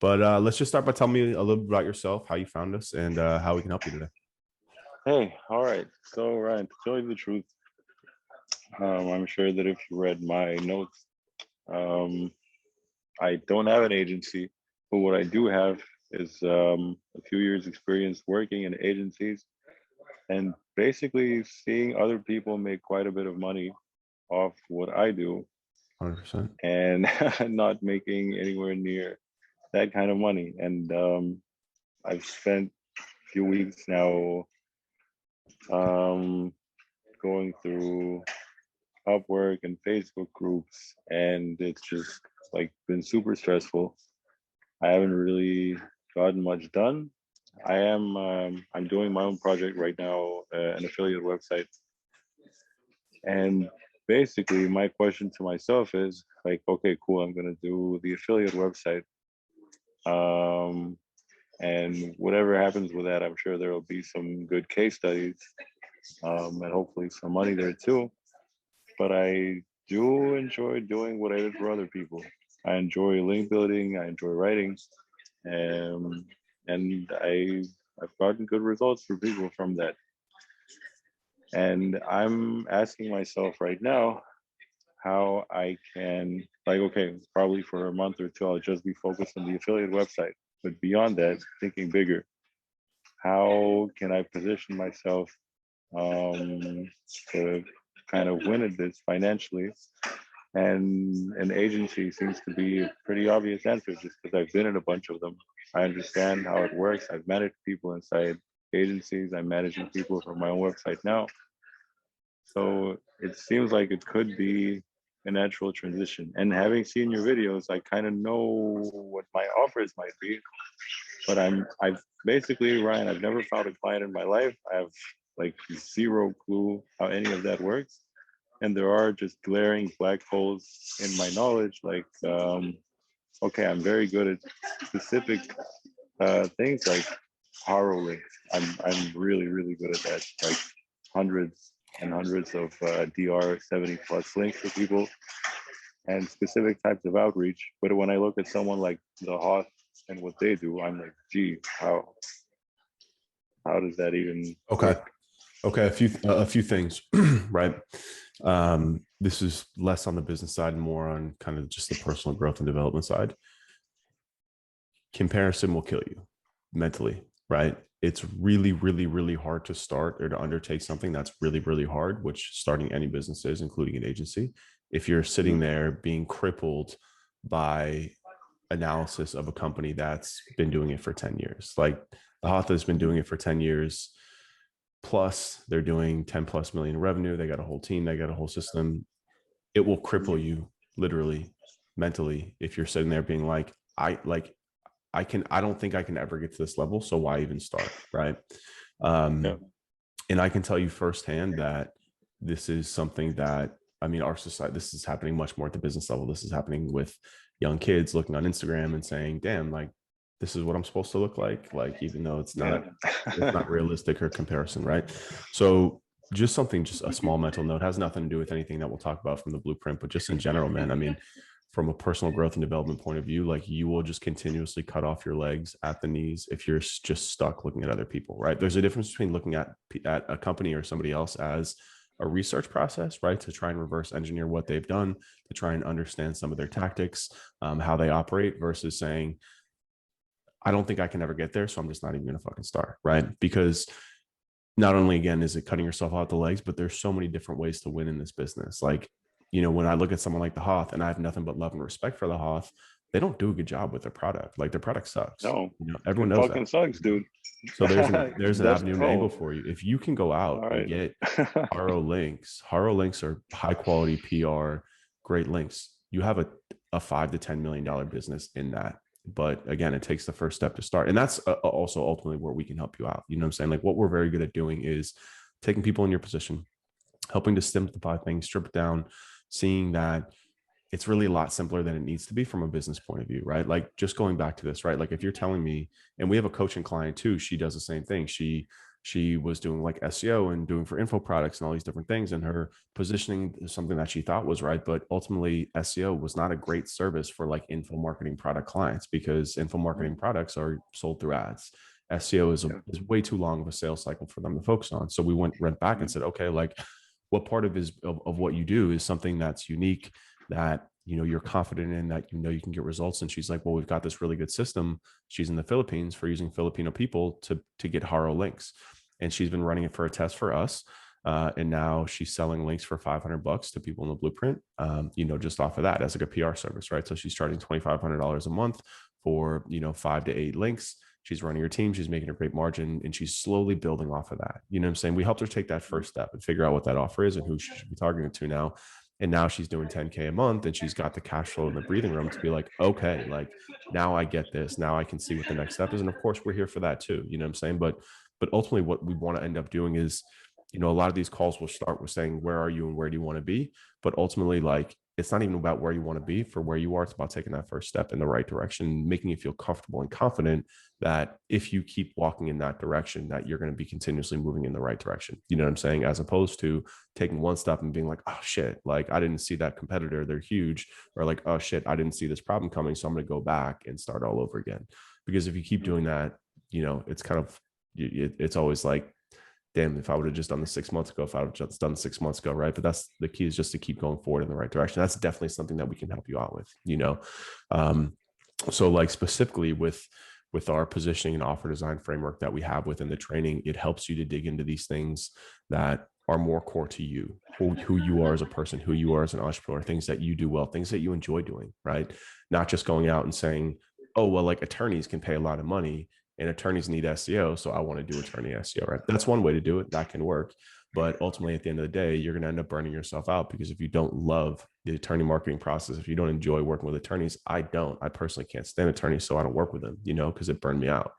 But let's just start by telling me a little bit about yourself, how you found us, and how we can help you today. Hey, all right. So, Ryan, to tell you the truth, I'm sure that if you read my notes, um, I don't have an agency, but what I do have is a few years' experience working in agencies and basically seeing other people make quite a bit of money off what I do 100%. and not making anywhere near that kind of money. And I've spent a few weeks now um, going through Upwork and Facebook groups, and it's just like been super stressful. I haven't really gotten much done. I'm doing my own project right now, an affiliate website, and basically my question to myself is like, okay, cool, I'm gonna do the affiliate website, um, and whatever happens with that, I'm sure there will be some good case studies, and hopefully some money there too. But I do enjoy doing what I did for other people. I enjoy link building. I enjoy writing, um, and I've gotten good results for people from that. And I'm asking myself right now how I can, like, okay, probably for a month or two, I'll just be focused on the affiliate website. But beyond that, thinking bigger, how can I position myself to kind of win at this financially? And an agency seems to be a pretty obvious answer just because I've been in a bunch of them. I understand how it works. I've managed people inside agencies. I'm managing people from my own website now. So it seems like it could be a natural transition. And having seen your videos, I kind of know what my offers might be. But I've basically, Ryan, I've never found a client in my life. I have like zero clue how any of that works, and there are just glaring black holes in my knowledge. Like, okay, I'm very good at specific things like Haro links. I'm really good at that. Like hundreds and hundreds of DR 70 plus links for people and specific types of outreach. But when I look at someone like the Hoth and what they do, I'm like, gee, how does that even Okay. work? Okay. A few things, right? This is less on the business side and more on kind of just the personal growth and development side. Comparison will kill you mentally, right? It's really hard to start or to undertake something that's really hard, which starting any business is, including an agency. If you're sitting Mhm. there being crippled by analysis of a company that's been doing it for 10 years, like the Hoth has been doing it for 10 years plus, they're doing 10 plus million revenue. They got a whole team, they got a whole system. It will cripple you literally mentally if you're sitting there being like, I don't think I can ever get to this level. So why even start? Right. Yeah. And I can tell you firsthand that this is something that, I mean, our society, this is happening much more at the business level. This is happening with young kids looking on Instagram and saying, damn, like, this is what I'm supposed to look like, even though Yeah. it's not realistic or comparison. Right. So just a small mental note, has nothing to do with anything that we'll talk about from the blueprint, but just in general, man. I mean, from a personal growth and development point of view, like you will just continuously cut off your legs at the knees if you're just stuck looking at other people, right? There's a difference between looking at a company or somebody else as a research process, right? To try and reverse engineer what they've done, to try and understand some of their tactics, how they operate, versus saying, I don't think I can ever get there, so I'm just not even going to fucking start, right? Because not only again is it cutting yourself out the legs, but there's so many different ways to win in this business. Like, when I look at someone like the Hoth, and I have nothing but love and respect for the Hoth, they don't do a good job with their product. Like, their product sucks. No, Everyone it knows that. fucking sucks, dude. So there's an That's avenue and angle oh, for you. If you can go out all and right. get Haro links. Haro links are high quality PR, great links. You have a $5 to $10 million business in that. But again, it takes the first step to start. And that's also ultimately where we can help you out. You know what I'm saying? Like, what we're very good at doing is taking people in your position, helping to simplify things, strip it down, seeing that it's really a lot simpler than it needs to be from a business point of view, right? Like, just going back to this, right? Like, if you're telling me, and we have a coaching client too, she does the same thing. She she was doing like SEO and doing for info products and all these different things. And her positioning is something that she thought was right. But ultimately, SEO was not a great service for like info marketing product clients, because info marketing products are sold through ads. SEO is way too long of a sales cycle for them to focus on. So we went back and said, okay, like what part of what you do is something that's unique, that you're confident in, that you can get results. And she's like, well, we've got this really good system. She's in the Philippines for using Filipino people to get Haro links, and she's been running it for a test for us. And now she's selling links for $500 to people in the Blueprint, just off of that as like a PR service, right? So she's charging $2,500 a month for 5 to 8 links. She's running her team, she's making a great margin, and she's slowly building off of that. You know what I'm saying? We helped her take that first step and figure out what that offer is and who she should be targeting to now. And now she's doing 10K a month, and she's got the cash flow in the breathing room to be like, okay, like now I get this. Now I can see what the next step is. And of course, we're here for that too. You know what I'm saying? But ultimately, what we want to end up doing is, a lot of these calls will start with saying, where are you and where do you want to be? But ultimately, like, it's not even about where you want to be for where you are. It's about taking that first step in the right direction, making you feel comfortable and confident that if you keep walking in that direction, that you're going to be continuously moving in the right direction. You know what I'm saying? As opposed to taking one step and being like, oh shit, like I didn't see that competitor, they're huge. Or like, oh shit, I didn't see this problem coming, so I'm going to go back and start all over again. Because if you keep doing that, it's kind of, it's always like, damn, if I would have just done this 6 months ago, if I would have just done 6 months ago, right? But that's the key, is just to keep going forward in the right direction. That's definitely something that we can help you out with, So like specifically with our positioning and offer design framework that we have within the training, it helps you to dig into these things that are more core to you, who you are as a person, who you are as an entrepreneur, things that you do well, things that you enjoy doing, right? Not just going out and saying, oh, well, like attorneys can pay a lot of money and attorneys need SEO, so I want to do attorney SEO, right? That's one way to do it. That can work. But ultimately, at the end of the day, you're going to end up burning yourself out, because if you don't love the attorney marketing process, if you don't enjoy working with attorneys, I personally can't stand attorneys, so I don't work with them, because it burned me out.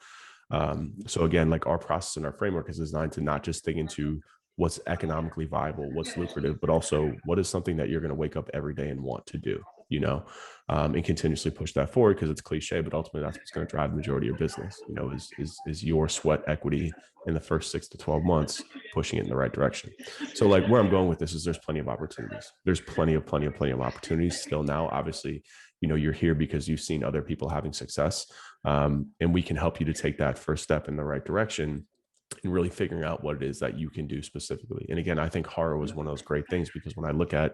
So again, like our process and our framework is designed to not just think into what's economically viable, what's lucrative, but also what is something that you're going to wake up every day and want to do, and continuously push that forward, because it's cliche, but ultimately that's what's going to drive the majority of your business, is your sweat equity in the first 6 to 12 months, pushing it in the right direction. So like where I'm going with this is there's plenty of opportunities. There's plenty of opportunities still now. Obviously, you're here because you've seen other people having success. And we can help you to take that first step in the right direction and really figuring out what it is that you can do specifically. And again, I think Haro is one of those great things, because when I look at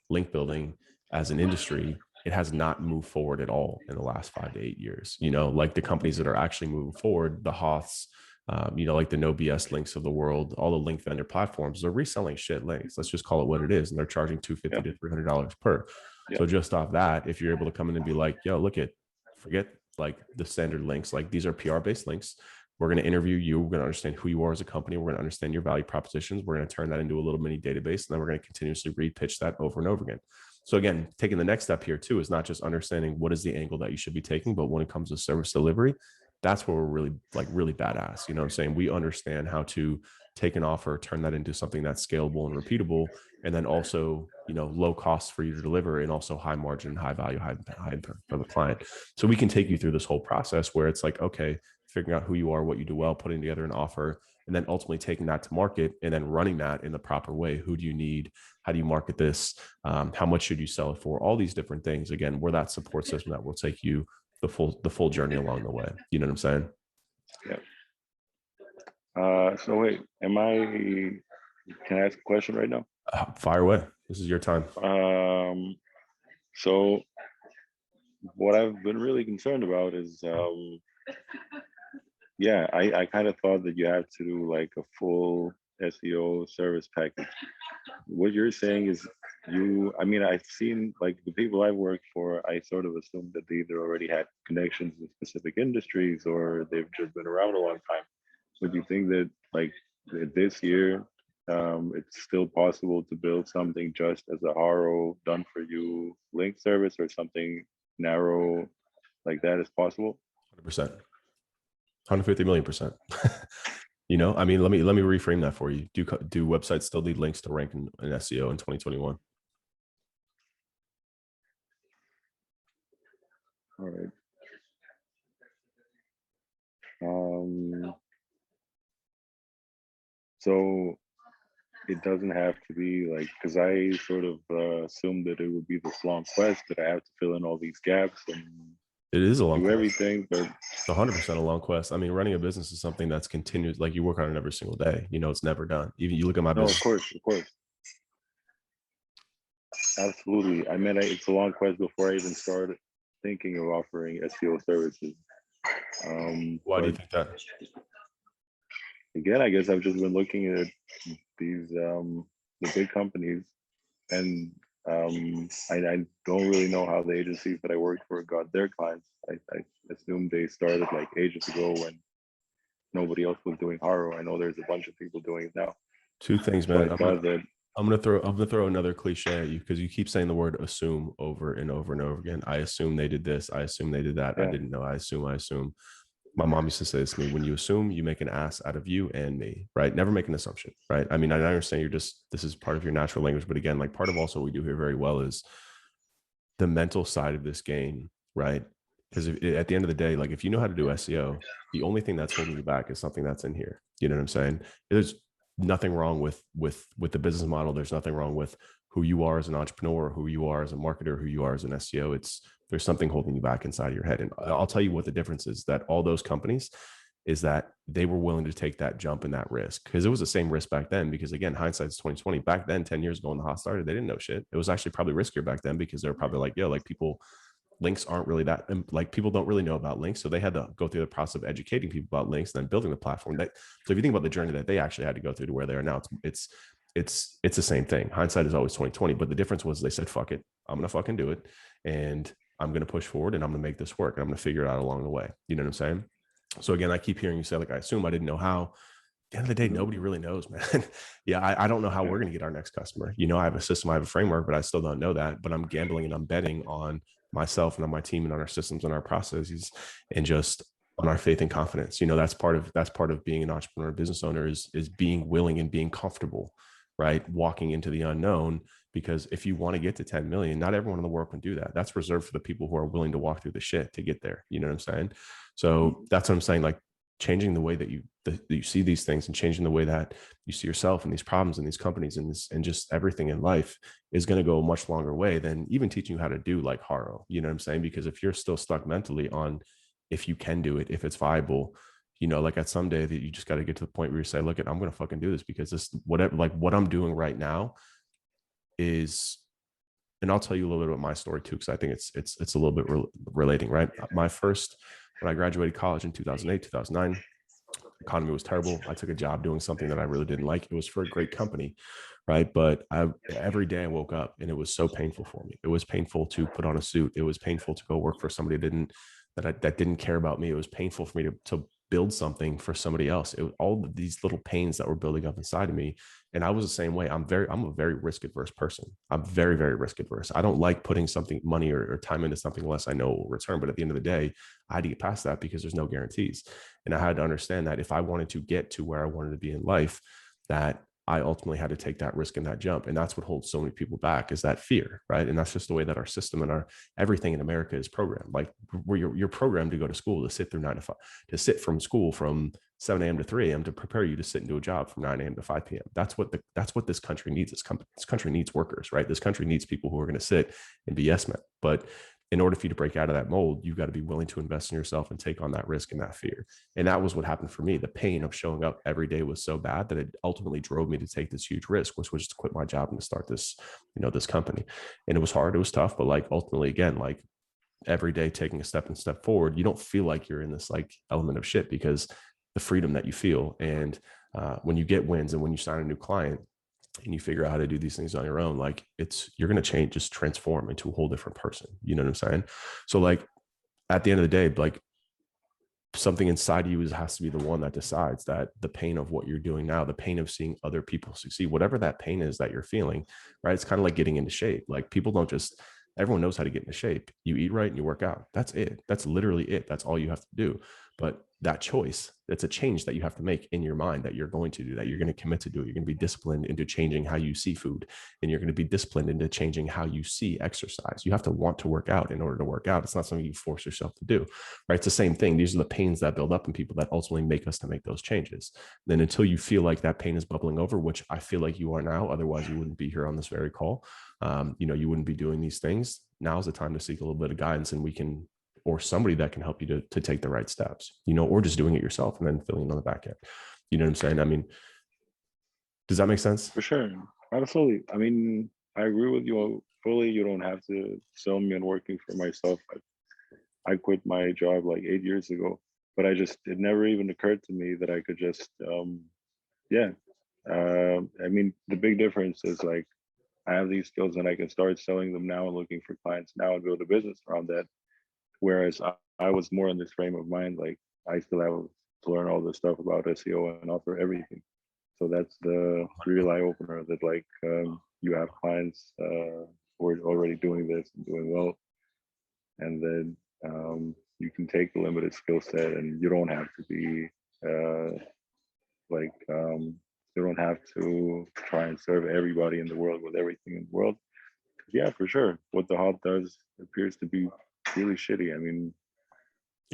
link building as an industry, it has not moved forward at all in the last 5 to 8 years. Like the companies that are actually moving forward, the Hoths, like the No BS links of the world, all the link vendor platforms, they're reselling shit links. Let's just call it what it is. And they're charging $250 to $300 per. So just off that, if you're able to come in and be like, yo, forget like the standard links, like these are PR based links. We're going to interview you. We're going to understand who you are as a company. We're going to understand your value propositions. We're going to turn that into a little mini database. And then we're going to continuously repitch that over and over again. So again, taking the next step here too is not just understanding what is the angle that you should be taking, but when it comes to service delivery, that's where we're really badass. You know what I'm saying? We understand how to take an offer, turn that into something that's scalable and repeatable, and then also, low cost for you to deliver, and also high margin, high value, high for the client. So we can take you through this whole process where it's like, okay, figuring out who you are, what you do well, putting together an offer, and then ultimately taking that to market and then running that in the proper way. Who do you need? How do you market this? How much should you sell it for? All these different things. Again, we're that support system that will take you the full journey along the way. You know what I'm saying? Yeah. So wait, can I ask a question right now? Fire away. This is your time. So what I've been really concerned about is, I kind of thought that you have to do like a full SEO service package. What you're saying is I've seen like the people I've worked for, I sort of assumed that they either already had connections in specific industries or they've just been around a long time. So do you think that like this year, it's still possible to build something just as a Haro done for you link service, or something narrow like that is possible? 100%, 150 million percent. Let me reframe that for you. Do websites still need links to rank in SEO in 2021? All right. So it doesn't have to be like, because I sort of assumed that it would be this long quest that I have to fill in all these gaps and It is a long do quest. everything, but It's 100% a long quest. I mean, running a business is something that's continuous. Like you work on it every single day. You know, it's never done. Even you look at my no, business. of course, absolutely. I mean, it's a long quest before I even started thinking of offering SEO services. Why do you But think that? again, I guess I've just been looking at these the big companies, and I don't really know how the agencies that I worked for got their clients. I assume they started like ages ago when nobody else was doing Haro. I know there's a bunch of people doing it now. Two things, So I man. thought that I'm gonna throw another cliche at you because you keep saying the word assume over and over and over again. I assume they did this. I assume they did that. I yeah, didn't know. I assume. I assume. My mom used to say this to me: when you assume, you make an ass out of you and me. Right? Never make an assumption. Right? I mean, I understand this is part of your natural language, but again, like part of also what we do here very well is the mental side of this game. Right? Because at the end of the day, like if you know how to do SEO, the only thing that's holding you back is something that's in here. You know what I'm saying? There's nothing wrong with the business model. There's nothing wrong with who you are as an entrepreneur, who you are as a marketer, who you are as an SEO. It's there's something holding you back inside of your head. And I'll tell you what the difference is, that all those companies is that they were willing to take that jump and that risk, because it was the same risk back then. Because again, hindsight's 2020. Back then, 10 years ago when the hot started, they didn't know shit. It was actually probably riskier back then because they were probably like, yo, like people links aren't really that, like people don't really know about links. So they had to go through the process of educating people about links and then building the platform. So if you think about the journey that they actually had to go through to where they are now, it's the same thing. Hindsight is always 2020, but the difference was they said, fuck it, I'm going to fucking do it. And I'm going to push forward and I'm going to make this work. And I'm going to figure it out along the way. You know what I'm saying? So again, I keep hearing you say, like, I assume I didn't know how. At the end of the day, nobody really knows, man. Yeah, I don't know how we're going to get our next customer. You know, I have a system, I have a framework, but I still don't know that. But I'm gambling and I'm betting on myself and on my team and on our systems and our processes and just on our faith and confidence. You know, that's part of being an entrepreneur, business owner is being willing and being comfortable, right? Walking into the unknown, because if you want to get to 10 million, not everyone in the world can do that. That's reserved for the people who are willing to walk through the shit to get there. You know what I'm saying? So that's what I'm saying. Like changing the way that you see these things and changing the way that you see yourself and these problems and these companies and this and just everything in life is going to go a much longer way than even teaching you how to do like Haro. You know what I'm saying? Because if you're still stuck mentally on if you can do it, if it's viable, you know, like at some day that you just got to get to the point where you say, look, I'm going to fucking do this because this, whatever, like what I'm doing right now is, and I'll tell you a little bit about my story too, because I think it's a little bit relating, right? When I graduated college in 2008, 2009, economy was terrible. I took a job doing something that I really didn't like. It was for a great company, right? But every day I woke up and it was so painful for me. It was painful to put on a suit. It was painful to go work for somebody that didn't care about me. It was painful for me to build something for somebody else. It was all these little pains that were building up inside of me. And I was the same way. I'm a very risk adverse person. I'm very, very risk adverse. I don't like putting money or time into something unless I know it will return. But at the end of the day, I had to get past that because there's no guarantees. And I had to understand that if I wanted to get to where I wanted to be in life, that I ultimately had to take that risk and that jump. And that's what holds so many people back, is that fear, right? And that's just the way that our system and our everything in America is programmed. Like where you're programmed to go to school, to sit through 9 to 5, to sit from school from 7 a.m. to 3 a.m. to prepare you to sit and do a job from 9 a.m. to 5 p.m. That's what this country needs. This country needs workers, right? This country needs people who are going to sit and be yes men. But in order for you to break out of that mold, you've got to be willing to invest in yourself and take on that risk and that fear. And that was what happened for me. The pain of showing up every day was so bad that it ultimately drove me to take this huge risk, which was to quit my job and to start this, this company. And it was hard, it was tough, but like ultimately, again, like every day taking a step forward, you don't feel like you're in this like element of shit, because the freedom that you feel. And when you get wins and when you sign a new client, and you figure out how to do these things on your own, like you're going to change, just transform into a whole different person. You know what I'm saying? So like at the end of the day, like something inside of you has to be the one that decides that the pain of what you're doing now, the pain of seeing other people succeed, whatever that pain is that you're feeling, right? It's kind of like getting into shape. Like people don't just, everyone knows how to get into shape. You eat right and you work out. That's it. That's literally it. That's all you have to do. But that choice. It's a change that you have to make in your mind that you're going to do, that you're going to commit to do. You're going to be disciplined into changing how you see food, and you're going to be disciplined into changing how you see exercise. You have to want to work out in order to work out. It's not something you force yourself to do, right? It's the same thing. These are the pains that build up in people that ultimately make us to make those changes. Then until you feel like that pain is bubbling over, which I feel like you are now, otherwise you wouldn't be here on this very call. You wouldn't be doing these things. Now's the time to seek a little bit of guidance, and we can, or somebody that can help you to take the right steps, or just doing it yourself and then filling in on the back end. You know what I'm saying? I mean, does that make sense? For sure. Absolutely. I mean, I agree with you fully. You don't have to sell me on working for myself. I quit my job like 8 years ago, but it never even occurred to me that I could just, yeah. I mean, the big difference is like, I have these skills and I can start selling them now and looking for clients now and build a business around that. Whereas I was more in this frame of mind, like I still have to learn all this stuff about SEO and offer everything. So that's the real eye opener that like you have clients who are already doing this and doing well. And then you can take the limited skill set and you don't have to be you don't have to try and serve everybody in the world with everything in the world. Yeah, for sure. What the hub does appears to be really shitty. I mean,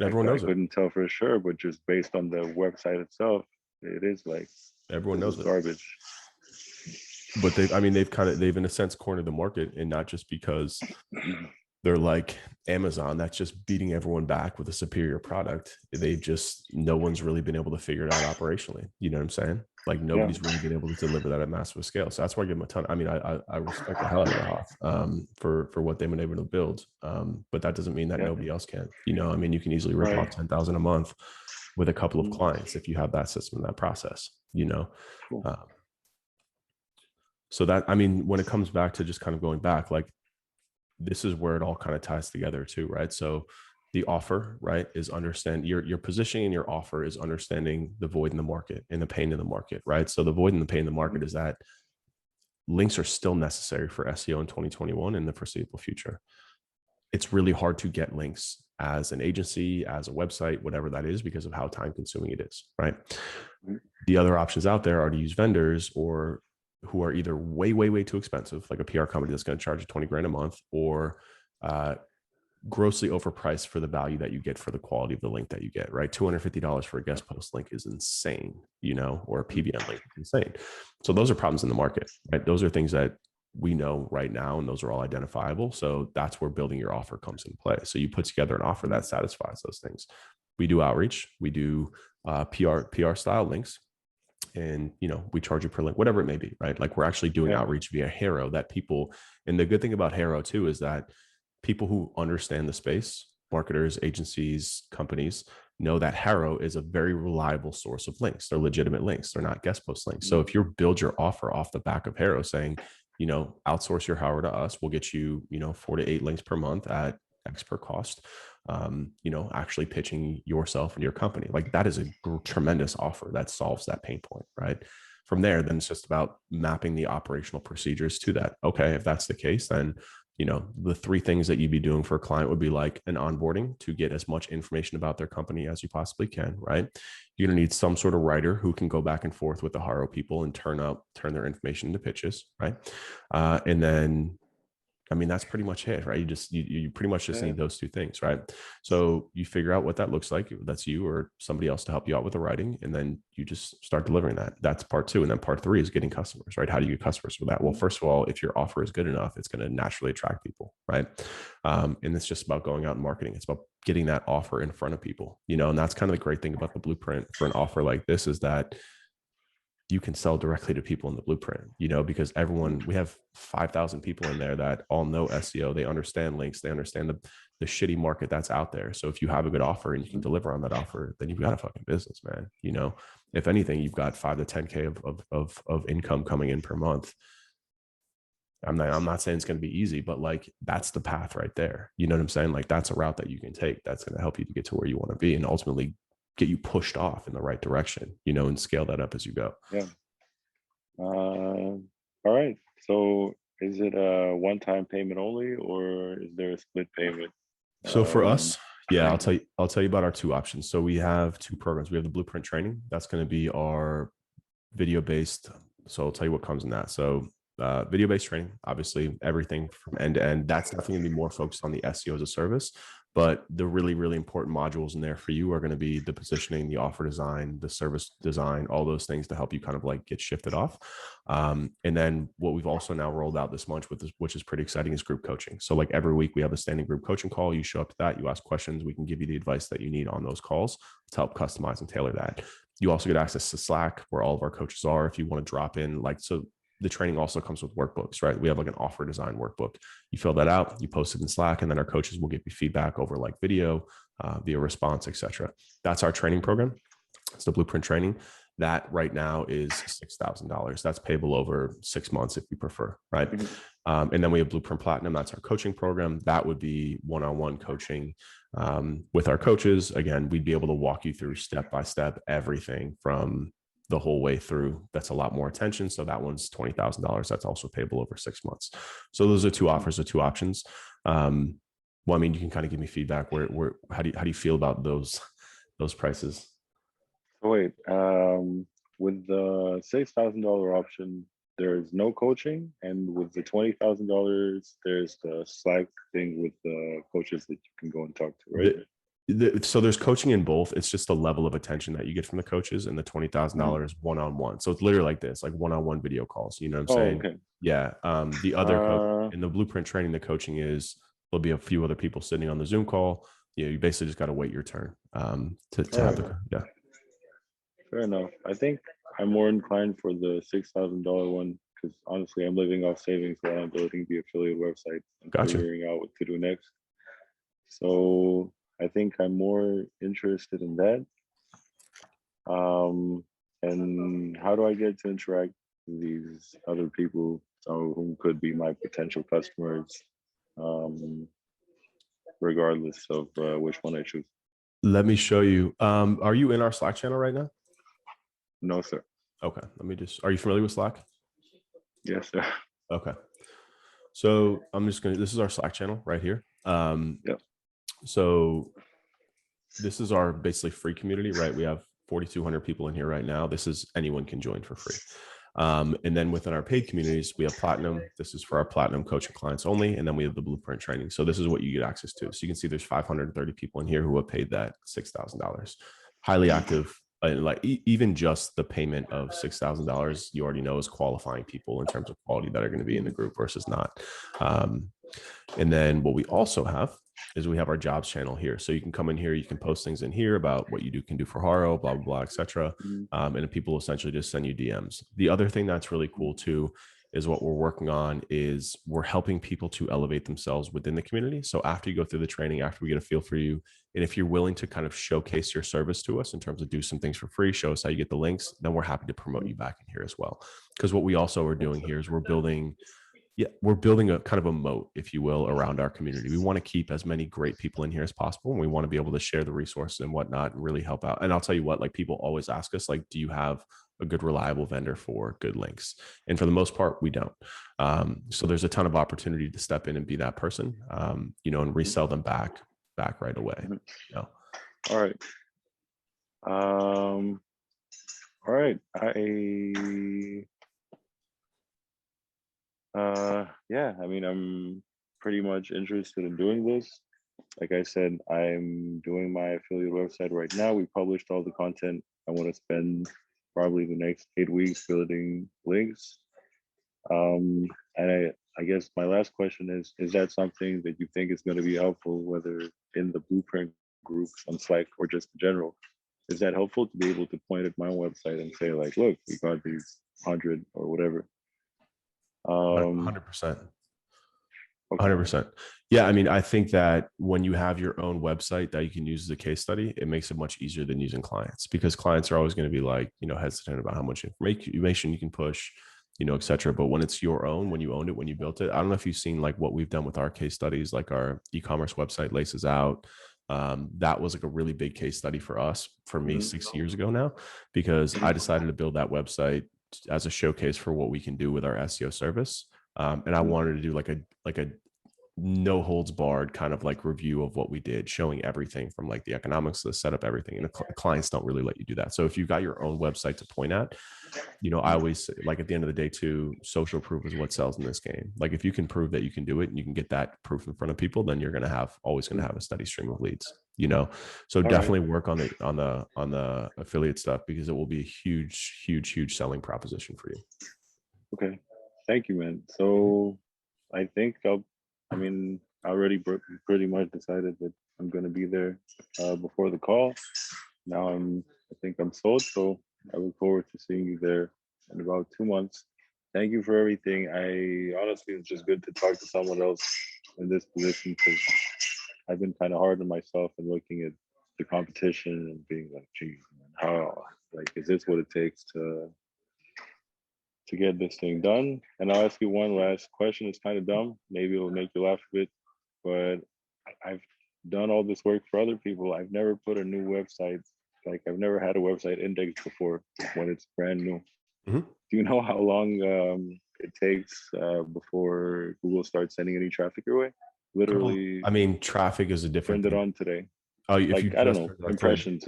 Everyone I knows it. couldn't tell for sure, but just based on the website itself, it is like Everyone knows it. Garbage. But they've in a sense cornered the market, and not just because they're like Amazon that's just beating everyone back with a superior product. No one's really been able to figure it out operationally. You know what I'm saying? Like nobody's really been able to deliver that at massive scale. So that's why I give them a ton. I mean, I respect the hell out of the Hoff for what they've been able to build. But that doesn't mean that nobody else can. I mean, you can easily rip off 10,000 a month with a couple of clients if you have that system and that process. Cool. So that, I mean, when it comes back to just kind of going back, like this is where it all kind of ties together too, right? So the offer, right, is understand your positioning in your offer is understanding the void in the market and the pain in the market, right? So the void and the pain in the market is that links are still necessary for SEO in 2021 and the foreseeable future. It's really hard to get links as an agency, as a website, whatever that is, because of how time consuming it is, right? The other options out there are to use vendors or who are either way, way, way too expensive, like a PR company that's going to charge you 20 grand a month, or grossly overpriced for the value that you get for the quality of the link that you get, right? $250 for a guest post link is insane, or a PBN link is insane. So those are problems in the market, right? Those are things that we know right now, and those are all identifiable. So that's where building your offer comes in play. So you put together an offer that satisfies those things. We do outreach, we do PR style links, and we charge you per link, whatever it may be, right? Like we're actually doing outreach via HARO that people, and the good thing about HARO too is that people who understand the space, marketers, agencies, companies, know that HARO is a very reliable source of links. They're legitimate links. They're not guest post links. So if you build your offer off the back of HARO saying, outsource your HARO to us, we'll get you, 4 to 8 links per month at X per cost, actually pitching yourself and your company. Like that is a tremendous offer that solves that pain point, right? From there, then it's just about mapping the operational procedures to that. Okay, if that's the case, then the 3 things that you'd be doing for a client would be like an onboarding to get as much information about their company as you possibly can, right? You're going to need some sort of writer who can go back and forth with the HARO people and turn their information into pitches, right? And then, I mean, that's pretty much it, right? You pretty much just need those 2 things, right? So you figure out what that looks like. That's you or somebody else to help you out with the writing. And then you just start delivering that. That's part 2. And then part 3 is getting customers, right? How do you get customers for that? Well, first of all, if your offer is good enough, it's going to naturally attract people, right? And it's just about going out and marketing. It's about getting that offer in front of people, and that's kind of the great thing about the blueprint for an offer like this is that you can sell directly to people in the blueprint, because we have 5,000 people in there that all know SEO. They understand links. They understand the shitty market that's out there. So if you have a good offer and you can deliver on that offer, then you've got a fucking business, man. If anything, you've got 5 to 10K of income coming in per month. I'm not saying it's going to be easy, but like, that's the path right there. You know what I'm saying? Like that's a route that you can take. That's going to help you to get to where you want to be and ultimately get you pushed off in the right direction, and scale that up as you go. Yeah. All right. So is it a one-time payment only, or is there a split payment? So for us, Yeah, Thank you. I'll tell you about our two options. So we have two programs. We have the Blueprint training. That's going to be our video based. So I'll tell you what comes in that. So video based training, obviously everything from end to end. That's definitely going to be more focused on the SEO as a service. But the really, really important modules in there for you are going to be the positioning, the offer design, the service design, all those things to help you kind of like get shifted off. And then what we've also now rolled out this month with this, which is pretty exciting, is group coaching. So like every week we have a standing group coaching call. You show up to that, you ask questions, we can give you the advice that you need on those calls to help customize and tailor that. You also get access to Slack where all of our coaches are. If you want to drop in, like, so the training also comes with workbooks, right? We have like an offer design workbook. You fill that out, you post it in Slack, and then our coaches will give you feedback over like video, via response, etc. That's our training program. It's the Blueprint training. That right now is $6,000. That's payable over 6 months if you prefer, right? And then we have Blueprint Platinum. That's our coaching program. That would be one-on-one coaching with our coaches. Again, we'd be able to walk you through step by step everything from the whole way through. That's a lot more attention. So that one's $20,000. That's also payable over 6 months. So those are two offers, or two options. Well, I mean, you can kind of give me feedback. How do you feel about those prices? Wait, with the $6,000 option, there's no coaching, and with the $20,000, there's the Slack thing with the coaches that you can go and talk to, right? So there's coaching in both. It's just the level of attention that you get from the coaches, and the $20,000 one-on-one. So it's literally like this, like one-on-one video calls. You know what I'm saying? Okay. Yeah. The other in the Blueprint training, the coaching is there'll be a few other people sitting on the Zoom call. You basically just got to wait your turn to have the yeah. Fair enough. I think I'm more inclined for the $6,000 one because honestly, I'm living off savings while I'm building the affiliate website and Gotcha. figuring out what to do next. So I think I'm more interested in that. And how do I get to interact with these other people, whom could be my potential customers, regardless of which one I choose? Let me show you. Are you in our Slack channel right now? No, sir. Okay. Are you familiar with Slack? Yes, sir. Okay. So this is our Slack channel right here. Yep. So this is our basically free community, right? We have 4,200 people in here right now. Anyone can join for free. And then within our paid communities, we have Platinum. This is for our Platinum coaching clients only. And then we have the Blueprint training. So this is what you get access to. So you can see there's 530 people in here who have paid that $6,000. Highly active. And like even just the payment of $6,000, you already know is qualifying people in terms of quality that are going to be in the group versus not. And then what we also have is we have our jobs channel here. So you can come in here, you can post things in here about what you can do for Haro, blah, blah, blah, etc. And people essentially just send you DMs. The other thing that's really cool too is what we're working on is we're helping people to elevate themselves within the community. So after you go through the training, after we get a feel for you, and if you're willing to kind of showcase your service to us in terms of do some things for free, show us how you get the links, then we're happy to promote you back in here as well. Because what we also are doing here is we're building a kind of a moat, if you will, around our community. We want to keep as many great people in here as possible. And we want to be able to share the resources and whatnot and really help out. And I'll tell you what, like people always ask us, like, do you have a good, reliable vendor for good links? And for the most part, we don't. So there's a ton of opportunity to step in and be that person, and resell them back right away. All right. All right. I mean, I'm pretty much interested in doing this. Like I said, I'm doing my affiliate website right now. We published all the content. I want to spend probably the next 8 weeks building links. And I guess my last question is that something that you think is going to be helpful, whether in the Blueprint group on Slack or just in general? Is that helpful to be able to point at my website and say like, look, we got these 100 or whatever? 100%. 100%. Yeah. I mean, I think that when you have your own website that you can use as a case study, it makes it much easier than using clients, because clients are always going to be like, hesitant about how much information you can push, et cetera. But when it's your own, when you owned it, when you built it, I don't know if you've seen like what we've done with our case studies, like our e-commerce website, Laces Out. That was like a really big case study for me 6 years ago now, because I decided to build that website as a showcase for what we can do with our SEO service. And I wanted to do like a no holds barred kind of like review of what we did, showing everything from like the economics to the setup, everything. And clients don't really let you do that. So if you've got your own website to point at, you know, I always say, like at the end of the day too, social proof is what sells in this game. Like if you can prove that you can do it and you can get that proof in front of people, then you're always going to have a steady stream of leads, you know? So definitely work on the affiliate stuff, because it will be a huge selling proposition for you. Okay. Thank you, man. So I think I already pretty much decided that I'm going to be there before the call. Now I think I'm sold. So I look forward to seeing you there in about 2 months. Thank you for everything. I honestly, it's just good to talk to someone else in this position, because I've been kind of hard on myself and looking at the competition and being like, geez, man, how, like, is this what it takes to get this thing done? And I'll ask you one last question. It's kind of dumb. Maybe it'll make you laugh a bit, but I've done all this work for other people. I've never put a new website, like I've never had a website indexed before when it's brand new. Mm-hmm. Do you know how long it takes before Google starts sending any traffic your way? Literally. I mean, traffic is a different turned it thing. on today. Oh, if like, you I don't know, impressions.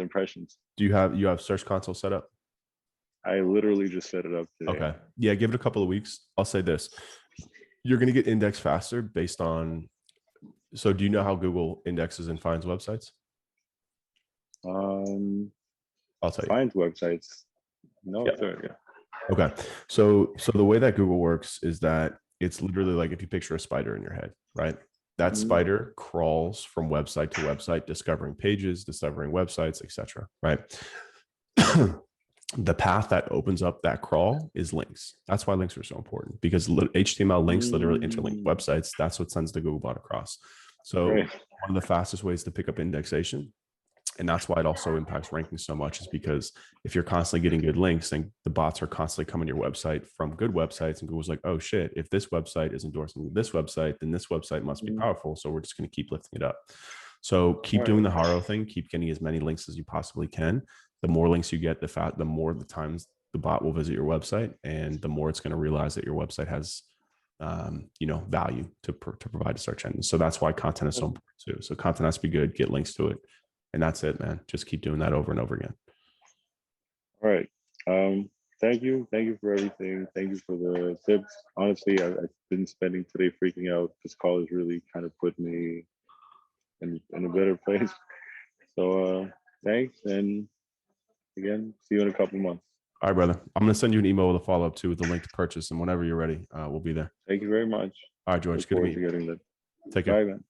Do you have Search Console set up? I literally just set it up today. Okay. Yeah, give it a couple of weeks. I'll say this. You're going to get indexed faster based on, so do you know how Google indexes and finds websites? I'll tell you. Finds websites. No, yeah. Sir, yeah. Okay. So the way that Google works is that it's literally like if you picture a spider in your head, right? That spider crawls from website to website, discovering pages, discovering websites, etc. Right? The path that opens up that crawl is links. That's why links are so important, because HTML links literally interlink websites. That's what sends the Googlebot across. So one of the fastest ways to pick up indexation, and that's why it also impacts ranking so much, is because if you're constantly getting good links, then the bots are constantly coming to your website from good websites, and Google's like, oh shit, if this website is endorsing this website, then this website must be powerful. So we're just going to keep lifting it up. So keep doing the Haro thing, keep getting as many links as you possibly can. The more links you get, the more the times the bot will visit your website, and the more it's going to realize that your website has value to provide to search engines. So that's why content is so important too. So content has to be good, get links to it. And that's it, man. Just keep doing that over and over again. All right. Thank you. Thank you for everything. Thank you for the tips. Honestly, I've been spending today freaking out. This call has really kind of put me in a better place. So thanks. And again, see you in a couple months. All right, brother. I'm going to send you an email with a follow-up too, with the link to purchase. And whenever you're ready, we'll be there. Thank you very much. All right, George. Good to meet you. Getting that. Take care. Bye, man.